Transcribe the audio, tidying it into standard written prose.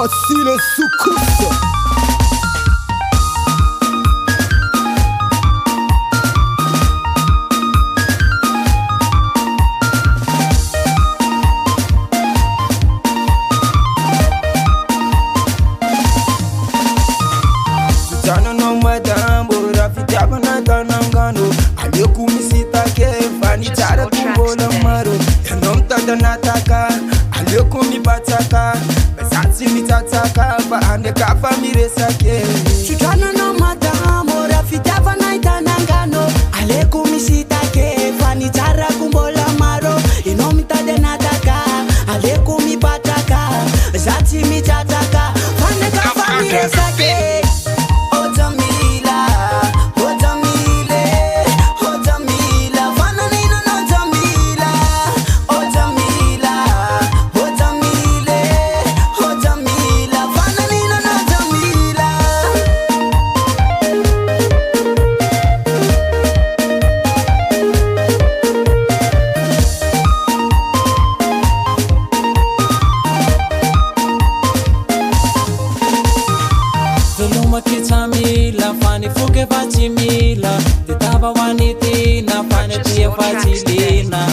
Asile Sukusa. Tana no madambo rafitaba na tanangano Aliyoku misita ke fani tara kumbola maro Enom tada nataka Aliyoku mipataka Besati mitataka Baande kafa miresake Tana no madambo rafitaba na tanangano Aliyoku misita ke fani tara kumbola maro Enom tada nataka Aliyoku mipataka Besati mitataka Baande kafa miresake Kitamila fani fuke fatimila Titaba waniti na fani pia fatilina